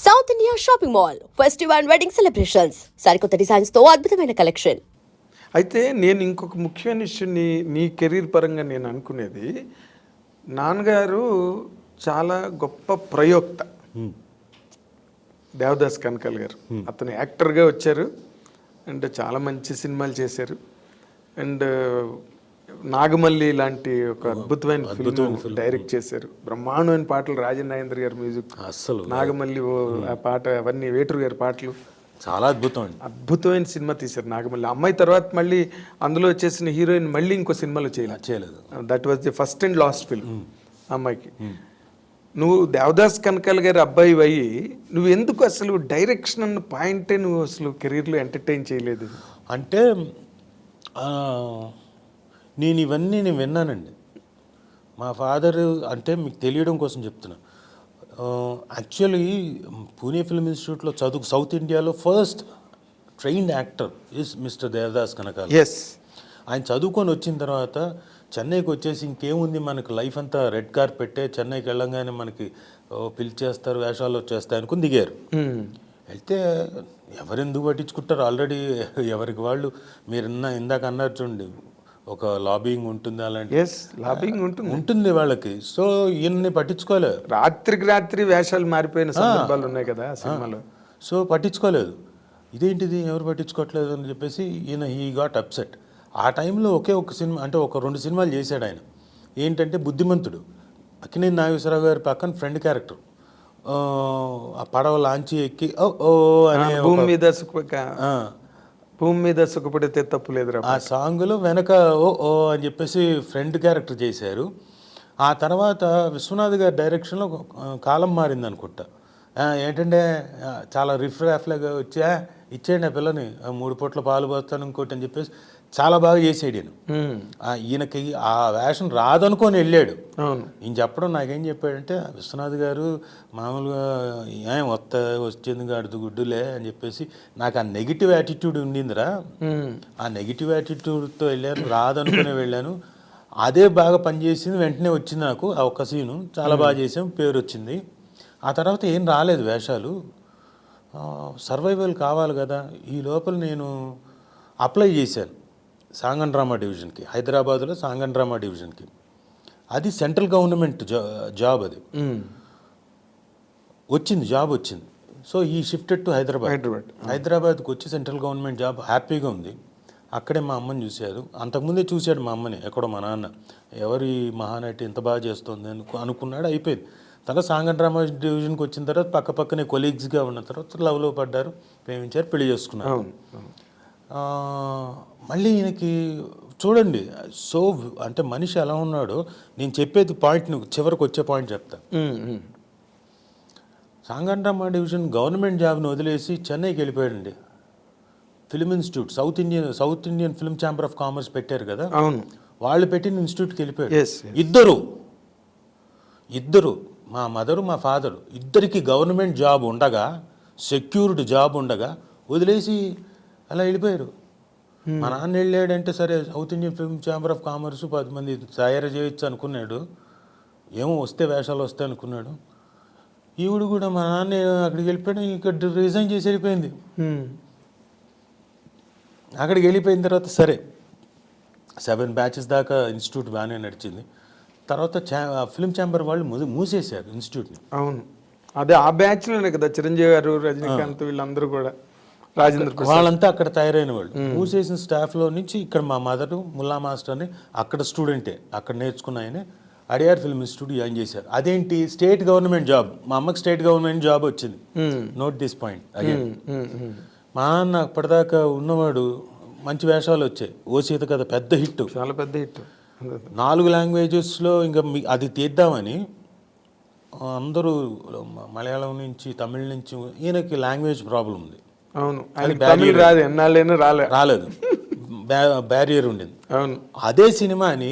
South India shopping mall festive and wedding celebrations సరికొత్త designs తో అద్భుతమైన కలెక్షన్. అయితే నేను ఇంకొక ముఖ్యమైన విషయం నీ కెరీర్ పరంగా నేను అనుకునేది, నాన్నగారు చాలా గొప్ప ప్రయోక్త. దేవదాస్ కనకాల గారు అతను యాక్టర్గా వచ్చారు అండ్ చాలా మంచి సినిమాలు చేశారు. అండ్ నాగమల్లి లాంటి ఒక అద్భుతమైన ఫిల్మ్ డైరెక్ట్ చేశారు. బ్రహ్మాండమైన పాటలు, రాజన్ నాగేంద్ర గారి మ్యూజిక్, అసలు నాగమల్లి ఆ పాట, అవన్నీ వేటూరు గారి పాటలు, చాలా అద్భుతం అండి. అద్భుతమైన సినిమా తీశారు నాగమల్లి. అమ్మాయి తర్వాత మళ్ళీ అందులో వచ్చేసిన హీరోయిన్ మళ్ళీ ఇంకో సినిమాలో చేయలేదు. That was the first and last film అమ్మాయికి. నువ్వు దేవదాస్ కనకాల గారి అబ్బాయి అయ్యి నువ్వు ఎందుకు అసలు డైరెక్షన్ అన్న పాయింటే నువ్వు అసలు కెరీర్లో ఎంటర్టైన్ చేయలేదు? అంటే నేను విన్నానండి. మా ఫాదర్, అంటే మీకు తెలియడం కోసం చెప్తున్నా, యాక్చువల్లీ పూణే ఫిల్మ్ ఇన్స్టిట్యూట్లో సౌత్ ఇండియాలో first trained actor is mister Devdas Kanakala. ఆయన చదువుకొని వచ్చిన తర్వాత చెన్నైకి వచ్చేసి ఇంకేముంది మనకు లైఫ్ అంతా రెడ్ కార్పెట్టే, చెన్నైకి వెళ్ళంగానే మనకి పిలిచేస్తారు, వేషాలు వచ్చేస్తాయి అనుకుని దిగారు. వెళ్తే ఎవరెందుకు పట్టించుకుంటారు, ఆల్రెడీ ఎవరికి వాళ్ళు, మీరు ఇందాక అన్నారు చూడండి, ఒక లాబింగ్ ఉంటుంది, అలాంటి లాబింగ్ ఉంటుంది వాళ్ళకి. సో ఈయన్ని పట్టించుకోలేదు. రాత్రికి రాత్రి వేషాలు మారిపోయిన సందర్భాలు ఉన్నాయి కదా సినిమాలో. సో పట్టించుకోలేదు. ఇదేంటిది ఎవరు పట్టించుకోవట్లేదు అని చెప్పేసి ఈయన హీ గాట్ అప్సెట్. ఆ టైంలో ఒకే ఒక సినిమా, అంటే ఒక 2 సినిమాలు చేశాడు ఆయన. ఏంటంటే బుద్ధిమంతుడు, అక్కినేని నాగేశ్వరరావు గారి పక్కన ఫ్రెండ్ క్యారెక్టర్, ఆ పడవ లాంచి ఎక్కి ఓ అనే భూమి మీద సుఖపడితే తప్పు లేదు ఆ సాంగ్లో వెనక ఓ అని చెప్పేసి ఫ్రెండ్ క్యారెక్టర్ చేశారు. ఆ తర్వాత విశ్వనాథ్ గారి డైరెక్షన్లో కాలం మారింది అనుకుంటా. ఏంటంటే చాలా రిఫ్రాఫ్లాగా వచ్చా, ఇచ్చేయండి ఆ పిల్లని, 3 పూట్ల పాలు పోస్తాను ఇంకోటి అని చెప్పేసి చాలా బాగా చేసాడు ఈయన. ఈయనకి ఆ వేషం రాదనుకొని వెళ్ళాడు. ఈయన చెప్పడం నాకేం చెప్పాడంటే, విశ్వనాథ్ గారు మామూలుగా ఏం వచ్చింది గాడుదు గుడ్డులే అని చెప్పేసి, నాకు ఆ నెగిటివ్ యాటిట్యూడ్ ఉండిందిరా, ఆ నెగిటివ్ యాటిట్యూడ్తో వెళ్ళాను, రాదనుకునే వెళ్ళాను, అదే బాగా పనిచేసింది, వెంటనే వచ్చింది నాకు ఆ ఒక్క సీను, చాలా బాగా చేసాం, పేరు వచ్చింది. ఆ తర్వాత ఏం రాలేదు వేషాలు, సర్వైవల్ కావాలి కదా. ఈ లోపల నేను అప్లై చేశాను సాంగ్ అండ్ డ్రామా డివిజన్కి, హైదరాబాద్లో సాంగ్ అండ్ డ్రామా డివిజన్కి. అది సెంట్రల్ గవర్నమెంట్ జాబ్, అది వచ్చింది, జాబ్ వచ్చింది. సో ఈ షిఫ్టెడ్ టు హైదరాబాద్కి వచ్చి సెంట్రల్ గవర్నమెంట్ జాబ్, హ్యాపీగా ఉంది. అక్కడే మా అమ్మని చూశారు. అంతకుముందే చూశాడు మా అమ్మని ఎక్కడో, మా నాన్న ఎవరు ఈ మహానటి ఇంత బాగా చేస్తుంది అనుకున్నాడు. అయిపోయింది. తర్వాత సాంగ్ అండ్ డ్రామా డివిజన్కి వచ్చిన తర్వాత పక్కనే కొలీగ్స్గా ఉన్న తర్వాత లవ్లో పడ్డారు, ప్రేమించారు, పెళ్లి చేసుకున్నారు. మళ్ళీ ఈయనకి చూడండి, సో అంటే మనిషి ఎలా ఉన్నాడో, నేను చెప్పేది పాయింట్, చివరికి వచ్చే పాయింట్ చెప్తా. Song and drama division government జాబ్ని వదిలేసి చెన్నైకి వెళ్ళిపోయాడండి. Film institute, south Indian film chamber of commerce పెట్టారు కదా, వాళ్ళు పెట్టిన ఇన్స్టిట్యూట్కి వెళ్ళిపోయాడు. ఇద్దరు మా మదరు మా ఫాదరు, ఇద్దరికి గవర్నమెంట్ జాబ్ ఉండగా, సెక్యూర్డ్ జాబ్ ఉండగా వదిలేసి అలా వెళ్ళిపోయారు. మా నాన్న వెళ్ళాడంటే సరే south Indian film chamber of commerce 10 మంది తయారు చేయొచ్చు అనుకున్నాడు, ఏమో వస్తే వేషాలు వస్తాయి అనుకున్నాడు. ఈవిడు కూడా మా నాన్న అక్కడికి వెళ్ళిపోయాడు, ఇక్కడ రిజైన్ చేసి వెళ్ళిపోయింది. అక్కడికి వెళ్ళిపోయిన తర్వాత సరే 7 బ్యాచెస్ దాకా ఇన్స్టిట్యూట్ బాగానే నడిచింది. తర్వాత ఫిల్మ్ ఛాంబర్ వాళ్ళు మూసేశారు ఇన్స్టిట్యూట్ని. అవును, అదే ఆ బ్యాచ్లోనే కదా చిరంజీవి గారు, రజనీకాంత్, వీళ్ళందరూ కూడా, రాజేంద్ర, వాళ్ళంతా అక్కడ తయారైన వాళ్ళు. మూసేసిన స్టాఫ్లో నుంచి ఇక్కడ మా మదరు ముల్లా మాస్టర్ అని అక్కడ స్టూడెంటే, అక్కడ నేర్చుకున్న ఆయన అడియార్ ఫిల్మ్ ఇన్స్టిట్యూట్ జాయిన్ చేశారు. అదేంటి, స్టేట్ గవర్నమెంట్ జాబ్, మా అమ్మకి స్టేట్ గవర్నమెంట్ జాబ్ వచ్చింది. Note this point again. మా అన్న అప్పటిదాకా ఉన్నవాడు, మంచి వేషాలు వచ్చాయి, ఓ సీత కథ పెద్ద హిట్, చాలా పెద్ద హిట్, 4 లాంగ్వేజెస్లో. ఇంకా అది తీద్దామని అందరూ మలయాళం నుంచి, తమిళ నుంచి, ఈయనకి లాంగ్వేజ్ ప్రాబ్లం ఉంది. అవును, రాలేదు, బ్యారియర్ ఉండింది. అవును, అదే సినిమాని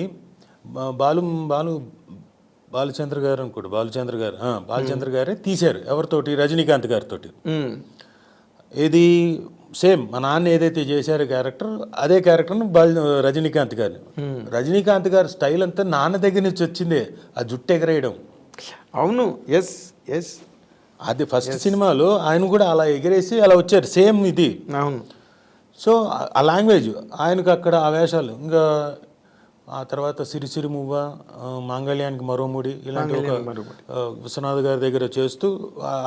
బాలచంద్ర గారు అనుకోండి, బాలచంద్ర గారే తీశారు. ఎవరితోటి, రజనీకాంత్ గారితో. ఇది సేమ్ మా నాన్న ఏదైతే చేశారో క్యారెక్టర్, అదే క్యారెక్టర్ను రజనీకాంత్ గారు. రజనీకాంత్ గారి స్టైల్ అంతా నాన్న దగ్గర నుంచి వచ్చిందే, ఆ జుట్టు ఎగరేయడం. అవును, ఎస్ అది ఫస్ట్ సినిమాలో ఆయన కూడా అలా ఎగిరేసి అలా వచ్చారు సేమ్ ఇది. అవును. సో ఆ లాంగ్వేజ్ ఆయనకు అక్కడ ఆ వేషాలు. ఇంకా ఆ తర్వాత సిరిసిరి మువ్వ, మాంగళ్యానికి మరోముడి ఇలాంటి ఒక విశ్వనాథ్ గారి దగ్గర చేస్తూ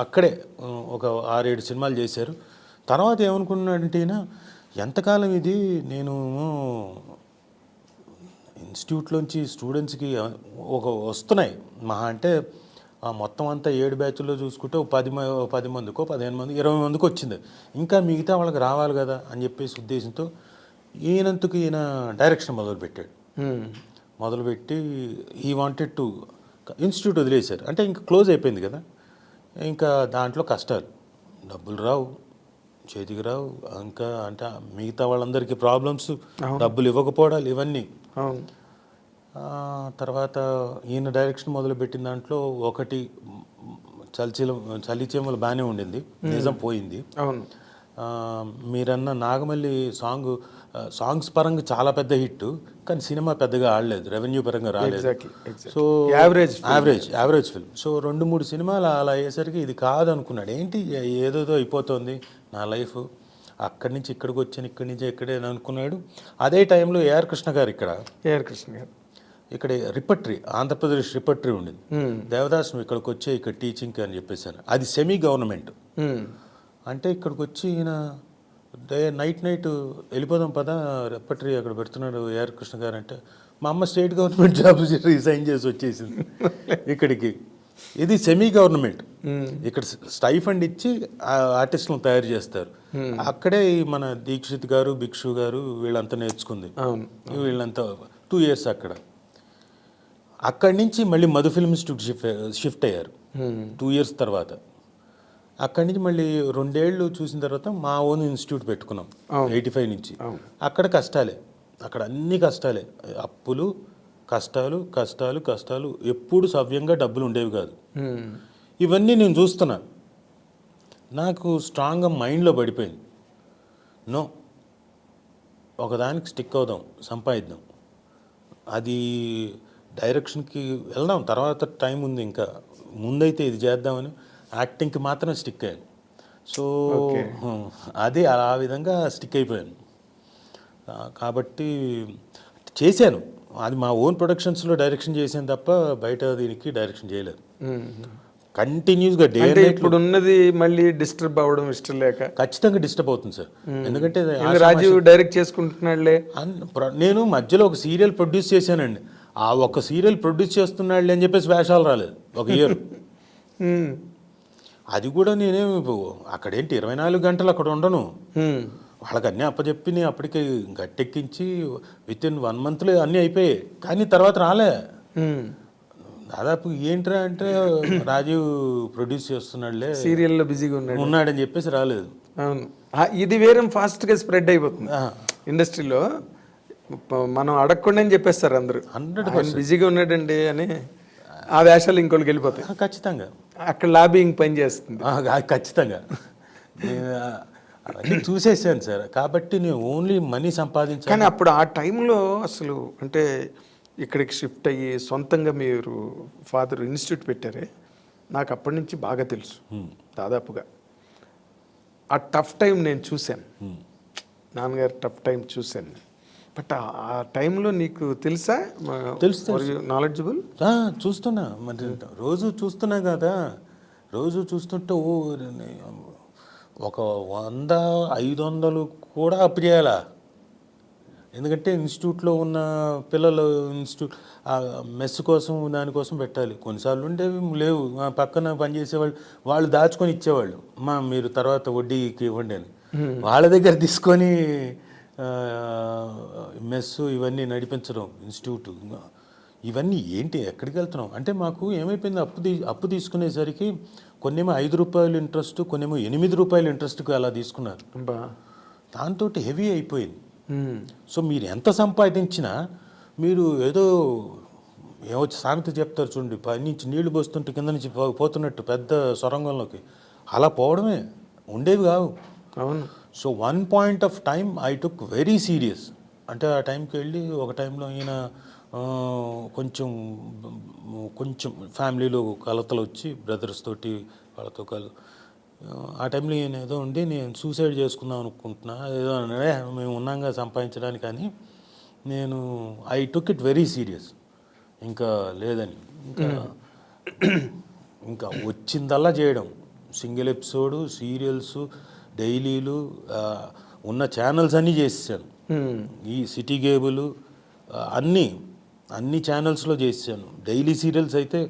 అక్కడే ఒక 6-7 సినిమాలు చేశారు. తర్వాత ఏమనుకున్నాడంటే ఈయన ఎంతకాలం ఇది నేను ఇన్స్టిట్యూట్లోంచి స్టూడెంట్స్కి ఒక వస్తున్నాయి మహా అంటే మొత్తం అంతా 7 బ్యాచ్ల్లో చూసుకుంటే 10 మందికో 15 మంది 20 మందికి వచ్చింది, ఇంకా మిగతా వాళ్ళకి రావాలి కదా అని చెప్పేసి ఉద్దేశంతో ఈయనంతకు ఈయన డైరెక్షన్ మొదలుపెట్టాడు. మొదలుపెట్టి ఈ వాంటెడ్ టు ఇన్స్టిట్యూట్ వదిలేశారు. అంటే ఇంకా క్లోజ్ అయిపోయింది కదా, ఇంకా దాంట్లో కష్టాలు, డబ్బులు రావు, చేతికి రావు, ఇంకా అంటే మిగతా వాళ్ళందరికీ ప్రాబ్లమ్స్, డబ్బులు ఇవ్వకపోవడాలు ఇవన్నీ. తర్వాత ఈయన డైరెక్షన్ మొదలుపెట్టిన దాంట్లో ఒకటి చలిచీమలు బాగానే ఉండింది, నిజం పోయింది. మీరన్న నాగమల్లి సాంగ్స్ పరంగా చాలా పెద్ద హిట్, కానీ సినిమా పెద్దగా ఆడలేదు, రెవెన్యూ పరంగా రాలేదు. So average film. సో 2-3 సినిమాలు అలా అయ్యేసరికి ఇది కాదు అనుకున్నాడు. ఏంటి ఏదోదో అయిపోతుంది నా లైఫ్, అక్కడి నుంచి ఇక్కడికి వచ్చాను, ఇక్కడి నుంచి ఇక్కడే అనుకున్నాడు. అదే టైంలో ఏఆర్ కృష్ణ గారు ఇక్కడ రిపట్రీ, ఆంధ్రప్రదేశ్ రిపట్రీ ఉండింది. దేవదాస్ నువ్వు ఇక్కడికి వచ్చే ఇక్కడ టీచింగ్ అని చెప్పేసాను. అది సెమీ గవర్నమెంట్. అంటే ఇక్కడికి వచ్చి ఈయన నైట్ వెళ్ళిపోదాం పదా రిపట్రీ అక్కడ పెడుతున్నాడు ఏఆర్ కృష్ణ గారు అంటే, మా అమ్మ స్టేట్ గవర్నమెంట్ జాబ్ రిజైన్ చేసి వచ్చేసింది ఇక్కడికి. ఇది సెమీ గవర్నమెంట్. ఇక్కడ స్టైఫండ్ ఇచ్చి ఆర్టిస్టులను తయారు చేస్తారు. అక్కడే మన దీక్షిత్ గారు, భిక్షు గారు వీళ్ళంతా నేర్చుకుంది. వీళ్ళంతా 2 years అక్కడి నుంచి మళ్ళీ మధు ఫిల్మ్ ఇన్స్టిట్యూట్ షిఫ్ట్ అయ్యారు 2 years తర్వాత. అక్కడి నుంచి మళ్ళీ 2 ఏళ్ళు చూసిన తర్వాత మా ఓన్ ఇన్స్టిట్యూట్ పెట్టుకున్నాం 85 నుంచి. అక్కడ కష్టాలే, అక్కడ అన్ని కష్టాలే, అప్పులు, కష్టాలు కష్టాలు కష్టాలు, ఎప్పుడు సవ్యంగా డబ్బులు ఉండేవి కాదు. ఇవన్నీ నేను చూస్తున్నా, నాకు స్ట్రాంగ్గా మైండ్లో పడిపోయింది. నో, ఒకదానికి స్టిక్ అవుదాం, సంపాదిద్దాం, అది డైరెక్షన్కి వెళ్దాం, తర్వాత టైం ఉంది, ఇంకా ముందైతే ఇది చేద్దామని యాక్టింగ్కి మాత్రం స్టిక్ అయ్యాను. సో అది ఆ విధంగా స్టిక్ అయిపోయాను. కాబట్టి చేశాను, అది మా ఓన్ ప్రొడక్షన్స్లో డైరెక్షన్ చేశాను తప్ప బయట దీనికి డైరెక్షన్ చేయలేదు. కంటిన్యూస్గా డే ఇప్పుడు ఉన్నది మళ్ళీ డిస్టర్బ్ అవ్వడం ఇష్టం లేక ఖచ్చితంగా డిస్టర్బ్ అవుతుంది సార్. ఎందుకంటే రాజీవ్ డైరెక్ట్ చేసుకుంటున్నాడులే, నేను మధ్యలో ఒక సీరియల్ ప్రొడ్యూస్ చేశానండి. ఆ ఒక సీరియల్ ప్రొడ్యూస్ చేస్తున్నాడులే అని చెప్పేసి వేషాలు రాలేదు ఒక ఇయర్. అది కూడా నేనేం అక్కడేంటి 24 గంటలు అక్కడ ఉండను, వాళ్ళకి అన్నీ అప్పచెప్పి నేను అప్పటికి గట్టెక్కించి వితిన్ 1 monthలో అన్నీ అయిపోయాయి. కానీ తర్వాత రాలే. దాదాపు ఏంట్రా అంటే రాజీవ్ ప్రొడ్యూస్ చేస్తున్నాడులే, సీరియల్లో బిజీగా ఉన్నాడని చెప్పేసి రాలేదు. అవును, ఇది వేరే ఫాస్ట్గా స్ప్రెడ్ అయిపోతుంది ఇండస్ట్రీలో. మనం అడగకుండానే చెప్పేస్తారు అందరూ 100% బిజీగా ఉన్నాడండి అని. ఆ వేషాలు ఇంకోళ్ళకి వెళ్ళిపోతాయి ఖచ్చితంగా. అక్కడ లాబింగ్ పని చేస్తుంది ఖచ్చితంగా. అవన్నీ చూసేసాను సార్. కాబట్టి నేను ఓన్లీ మనీ సంపాదించాను. కానీ అప్పుడు ఆ టైంలో అసలు అంటే ఇక్కడికి షిఫ్ట్ అయ్యి సొంతంగా మీరు ఫాదర్ ఇన్స్టిట్యూట్ పెట్టారే, నాకు అప్పటి నుంచి బాగా తెలుసు దాదాపుగా. ఆ టఫ్ టైం నేను చూశాను, నాన్నగారు టఫ్ టైం చూశాను. బట్ ఆ టైంలో నీకు తెలుసా? తెలుసు, నాలెడ్జబుల్. చూస్తున్నా, మరి రోజు చూస్తున్నా కదా. రోజు చూస్తుంటే ఒక 100-500 కూడా అప్పు చేయాలా. ఎందుకంటే ఇన్స్టిట్యూట్లో ఉన్న పిల్లలు మెస్ కోసం దానికోసం పెట్టాలి. కొన్నిసార్లు ఉండేవి లేవు, పక్కన పనిచేసేవాళ్ళు వాళ్ళు దాచుకొని ఇచ్చేవాళ్ళు, మీరు తర్వాత వడ్డీకి ఇవ్వండి అని. వాళ్ళ దగ్గర తీసుకొని మెస్సు ఇవన్నీ నడిపించడం, ఇన్స్టిట్యూట్ ఇవన్నీ ఏంటి, ఎక్కడికి వెళ్తున్నాం అంటే మాకు ఏమైపోయింది, అప్పు తీసుకునేసరికి కొన్నేమో ₹5 ఇంట్రెస్ట్, కొన్నేమో ₹8 ఇంట్రెస్ట్కి అలా తీసుకున్నారు. దాంతో హెవీ అయిపోయింది. సో మీరు ఎంత సంపాదించినా మీరు ఏదో సామెత చెప్తారు చూడండి, పై నుంచి నీళ్లు పోస్తుంటే కింద నుంచి పోతున్నట్టు పెద్ద సొరంగంలోకి, అలా పోవడమే, ఉండేవి కావు. అవును. So 1 point of time I took very serious. అంటే ఆ టైంకి వెళ్ళి ఒక టైంలో ఈయన కొంచెం ఫ్యామిలీలో కలతలు వచ్చి బ్రదర్స్ తోటి వాళ్ళతో ఆ టైంలో నేను ఏదో ఉండి నేను సూసైడ్ చేసుకుందాం అనుకుంటున్నా ఏదో అనే మేము ఉన్నాగా సంపాదించడానికి, కానీ నేను I took it very serious. ఇంకా లేదని ఇంకా వచ్చిందల్లా చేయడం, సింగిల్ ఎపిసోడు, సీరియల్స్, డైలీలు, ఉన్న ఛానల్స్ అన్నీ చేసేసాను. ఈ సిటీ కేబుల్ అన్ని ఛానల్స్లో చేసాను. డైలీ సీరియల్స్ అయితే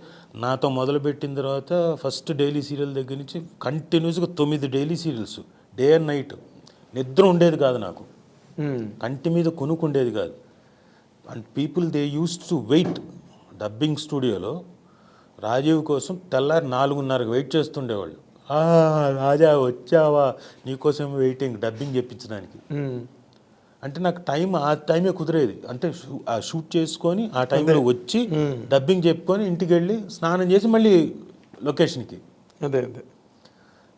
నాతో మొదలుపెట్టిన తర్వాత ఫస్ట్ డైలీ సీరియల్ దగ్గర నుంచి కంటిన్యూస్గా 9 daily serials, day and night. నిద్ర ఉండేది కాదు నాకు, కంటి మీద కొనుక్కుండేది కాదు. And people they use to wait. Dubbing స్టూడియోలో రాజీవ్ కోసం తెల్లారి 4:30 వెయిట్ చేస్తుండేవాళ్ళు. రాజా వచ్చావా, నీకోసం వెయిటింగ్ డబ్బింగ్ చెప్పించడానికి. అంటే నాకు ఆ టైమే కుదిరేది. అంటే ఆ షూట్ చేసుకొని ఆ టైంలో వచ్చి డబ్బింగ్ చెప్పుకొని ఇంటికి వెళ్ళి స్నానం చేసి మళ్ళీ లొకేషన్కి. అదే.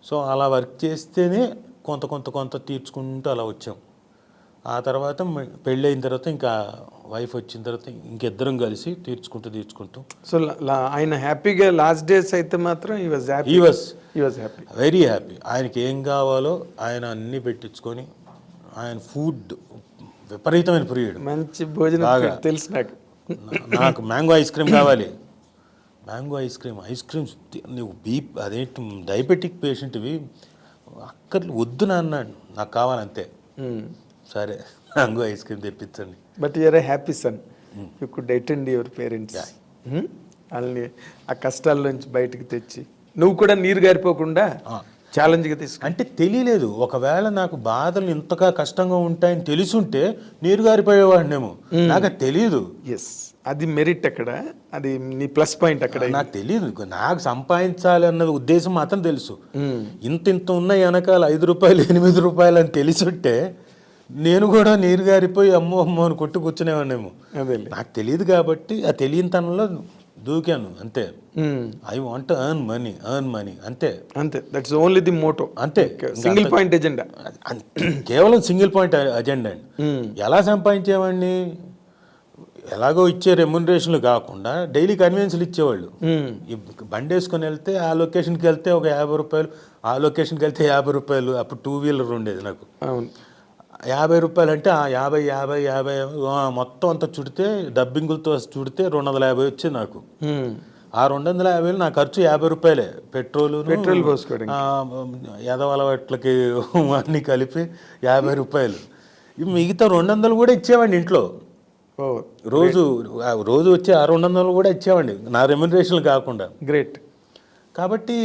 సో అలా వర్క్ చేస్తేనే కొంత తీర్చుకుంటూ అలా వచ్చాం. ఆ తర్వాత పెళ్ళి అయిన తర్వాత ఇంకా వైఫ్ వచ్చిన తర్వాత ఇంకిద్దరం కలిసి తీర్చుకుంటూ. సో ఆయన హ్యాపీగా లాస్ట్ డేస్ అయితే మాత్రం he was happy, very happy. ఆయనకి ఏం కావాలో ఆయన అన్నీ పెట్టించుకొని, ఆయన ఫుడ్ విపరీతమైన ప్రియుడు, మంచి భోజనం తెలుసు నాకు మ్యాంగో ఐస్ క్రీమ్ కావాలి, మ్యాంగో ఐస్ క్రీమ్స్ నువ్వు అదేంటి డయాబెటిక్ పేషెంట్వి వద్దు అన్నాడు, నాకు కావాలంతే. సరే మ్యాంగో ఐస్ క్రీమ్ తెప్పించండి. But you are a happy son, you could attend your parents. వాళ్ళని ఆ కష్టాల్లోంచి బయటకు తెచ్చి నువ్వు కూడా నీరు గారిపోకుండా ఛాలెంజ్గా తీసుకు. అంటే తెలియలేదు, ఒకవేళ నాకు బాధలు ఇంతగా కష్టంగా ఉంటాయని తెలుసుంటే నీరు గారిపోయేవాడినేమో, నాకు తెలియదు. ఎస్, అది మెరిట్ అక్కడ, అది నీ ప్లస్ పాయింట్ అక్కడ. నాకు తెలియదు, నాకు సంపాదించాలి అన్నది ఉద్దేశం మాత్రం తెలుసు. ఇంత ఉన్నాయి వెనకాల 5 రూపాయలు 8 రూపాయలు అని తెలిసుంటే నేను కూడా నీరు గారిపోయి అమ్మో అని కొట్టు కూర్చునేవాడినేమో. నాకు తెలియదు కాబట్టి ఆ తెలియని తనంలో దూకాను అంతే. ఐ వాంట్ ఎర్న్ మనీ అంతే. That's only the motto. అంతే, సింగిల్ పాయింట్ ఎజెండా, కేవలం సింగిల్ పాయింట్ అజెండా అండి. ఎలా సంపాదించేవాడిని, ఎలాగో ఇచ్చే రెమ్యునరేషన్లు కాకుండా డైలీ కన్వీనియన్స్లు ఇచ్చేవాళ్ళు. బండి వేసుకొని వెళ్తే ఆ లొకేషన్కి వెళ్తే ఒక 50 రూపాయలు, ఆ లొకేషన్కి వెళ్తే 50 రూపాయలు. అప్పుడు 2 వీలర్ ఉండేది నాకు. 50 రూపాయలు అంటే ఆ 50 మొత్తం అంతా చుడితే, డబ్బింగులతో చుడితే 250 వచ్చింది నాకు. ఆ 250 నా ఖర్చు 50 రూపాయలే, పెట్రోల్ పోసుకోవడం, ఎదవలవాట్లకి అన్నీ కలిపి 50 రూపాయలు. మిగతా 200 కూడా ఇచ్చేవాడిని ఇంట్లో. రోజు వచ్చే ఆ 200 కూడా ఇచ్చేవాడిని నా రెమ్యునరేషన్లు కాకుండా. గ్రేట్. కాబట్టి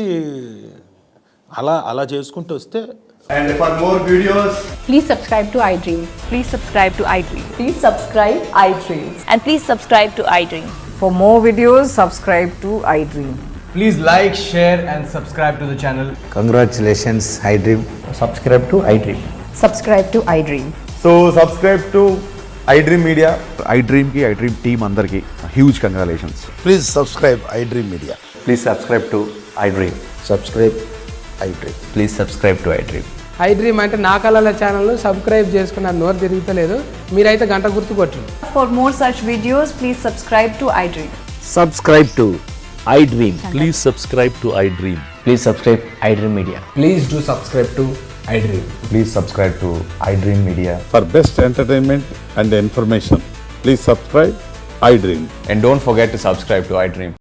అలా చేసుకుంటూ వస్తే. And for more videos, please subscribe to iDream. Please subscribe to iDream. Please subscribe iDream. And please subscribe to iDream. For more videos, subscribe to iDream. please like, share and subscribe to the channel. Congratulations, iDream. Subscribe to iDream. Subscribe to iDream. So subscribe to iDream Media. iDream ki iDream team andarki huge congratulations. Please subscribe iDream Media. Please subscribe to iDream. Subscribe iDream. Please subscribe to iDream. iDream అంటే నా కళల channel subscribe చేసుకున్న నోరు తిరుగుతలేదు, మీరైతే గంట గుర్తు కొట్టండి. For more such videos, please subscribe to iDream. Subscribe to iDream. Please subscribe to iDream. Please subscribe iDream Media. Please do subscribe to iDream. Please subscribe to iDream Media. For best entertainment and information, please subscribe iDream. And don't forget to subscribe to iDream.